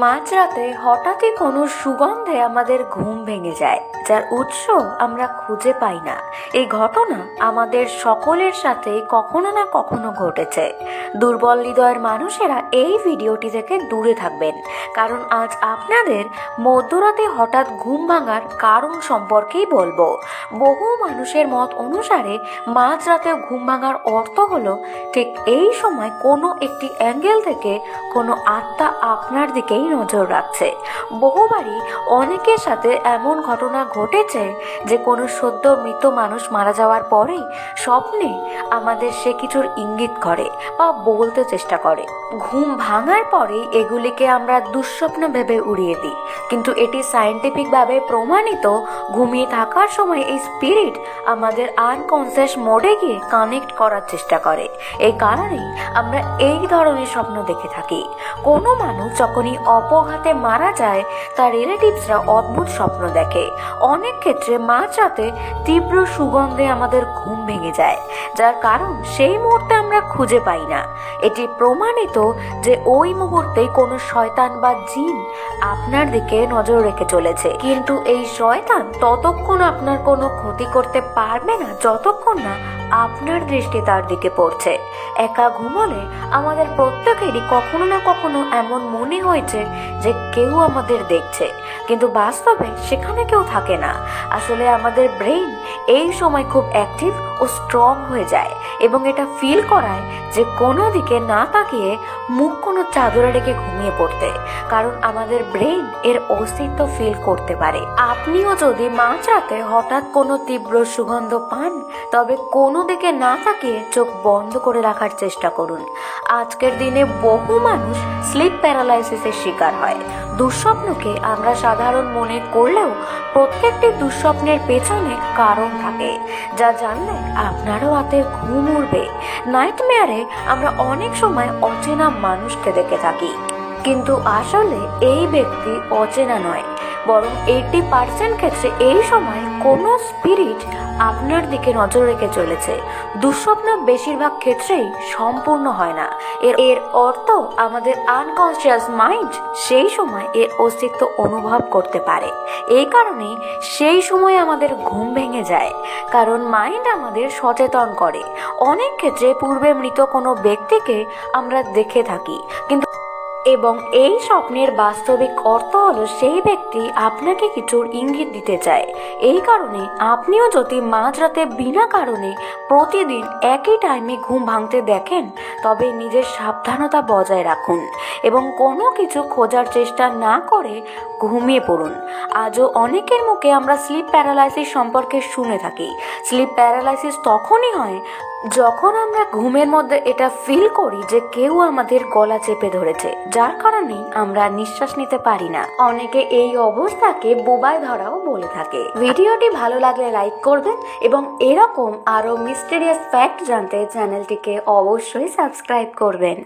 মাঝরাতে হঠাৎই কোনো সুগন্ধে আমাদের ঘুম ভেঙে যায়, যার উৎস আমরা খুঁজে পাই না। এই ঘটনা আমাদের সকলের সাথে কখনো না কখনো ঘটেছে। দুর্বল হৃদয়ের মানুষেরা এই ভিডিওটি থেকে দূরে থাকবেন, কারণ আজ আপনাদের মধ্যরাতে হঠাৎ ঘুম ভাঙার কারণ সম্পর্কেই বলবো। বহু মানুষের মত অনুসারে মাঝরাতে ঘুম ভাঙার অর্থ হলো ঠিক এই সময় কোনো একটি অ্যাঙ্গেল থেকে কোনো আত্মা আপনার দিকেই নজর রাখছে। বহুবারই অনেকের সাথে এমন ঘটনা ঘটেছে যে কোনো সদ্য মৃত মানুষ মারা যাওয়ার পরেই স্বপ্নে আমাদের সে কিছুর ইঙ্গিত করে বা বলতে চেষ্টা করে। ঘুম ভাঙার পরেই এগুলিকে আমরা দুঃস্বপ্ন ভেবে উড়িয়ে দিই, কিন্তু এটি সায়েন্টিফিকভাবে প্রমাণিত। ঘুমিয়ে থাকার সময় এই স্পিরিট আমাদের আনকনসিয়াস মোডে গিয়ে কানেক্ট করার চেষ্টা করে। এই কারণেই আমরা এই ধরনের স্বপ্ন দেখে থাকি। কোনো মানুষ যখনই অপঘাতে মারা যায় তার রিলেটিভসরা অদ্ভুত স্বপ্ন দেখে। অনেক ক্ষেত্রে মাঝরাতে তীব্র সুগন্ধে আমাদের ঘুম ভেঙে যায়, যার কারণ সেই মুহূর্তে আমরা খুঁজে পাই না। এটি প্রমাণিত যে ওই মুহূর্তেই কোনো শয়তান বা জিন আপনার দিকে নজর রেখে চলেছে, কিন্তু এই শয়তান ততক্ষণ আপনার কোনো ক্ষতি করতে পারবে না যতক্ষণ না আপনার দৃষ্টি তার দিকে পড়ছে। একা ঘুমলে আমাদের প্রত্যেকেরই কখনো না কখনো এমন মনে হয়েছে যে কেউ আমাদের দেখছে, কিন্তু বাস্তবে সেখানে কেউ থাকে না। আসলে আমাদের ব্রেইন এই সময় খুব অ্যাক্টিভ ও স্ট্রং হয়ে যায় এবং এটা ফিল করায় যে কোনো দিকে না তাকিয়ে মুখ কোনো চাদরে রেখে ঘুমিয়ে পড়তে, কারণ আমাদের ব্রেইন এর অস্তিত্ব ফিল করতে পারে। আপনিও যদি মাঝরাতে হঠাৎ কোনো তীব্র সুগন্ধ পান, তবে কোনো দিকে না তাকিয়ে চোখ বন্ধ করে রাখার চেষ্টা করুন। আজকের দিনে বহু মানুষ স্লিপ প্যারালাইসিসের শিকার হয়। দুঃস্বপ্নকে আমরা সাধারণ মনে করলেও প্রত্যেকটি দুঃস্বপ্নের পেছনে কারণ থাকে, যা জানলে আপনারও রাতে ঘুম উড়বে। নাইটমেয়ারে আমরা অনেক সময় অচেনা মানুষকে দেখে থাকি, কিন্তু আসলে এই ব্যক্তি অচেনা নয়, বরং 80% ক্ষেত্রে এই সময় কোনো স্পিরিট আপনার দিকে নজর রেখে চলেছে। দুঃস্বপ্ন বেশিরভাগ ক্ষেত্রেই সম্পূর্ণ হয় না। এর অর্থ আমাদের আনকনসিয়াস মাইন্ড সেই সময় এর অস্তিত্ব অনুভব করতে পারে। এই কারণে সেই সময় আমাদের ঘুম ভেঙে যায়, কারণ মাইন্ড আমাদের সচেতন করে। অনেক ক্ষেত্রে পূর্বে মৃত কোনো ব্যক্তিকে আমরা দেখে থাকি, কিন্তু এবং এই স্বপ্নের বাস্তবিক অর্থ হলো সেই ব্যক্তি আপনাকে কিছুর ইঙ্গিত দিতে চায়। এই কারণে আপনিও যদি মাঝরাতে বিনা কারণে প্রতিদিন একই টাইমে ঘুম ভাঙতে দেখেন, তবে নিজের সাবধানতা বজায় রাখুন এবং কোনো কিছু খোঁজার চেষ্টা না করে ঘুমিয়ে পড়ুন। আজও অনেকের মুখে আমরা স্লিপ প্যারালাইসিস সম্পর্কে শুনে থাকি। স্লিপ প্যারালাইসিস তখনই হয় যখন আমরা ঘুমের মধ্যে এটা ফিল করি যে কেউ আমাদের গলা চেপে ধরেছে, যার কারণে আমরা নিঃশ্বাস নিতে পারি না। অনেকে এই অবস্থাকে বোবায় ধরাও বলে থাকে। ভিডিওটি ভালো লাগলে লাইক করবেন এবং এরকম আরো মিস্টেরিয়াস ফ্যাক্ট জানতে চ্যানেলটিকে অবশ্যই সাবস্ক্রাইব করবেন।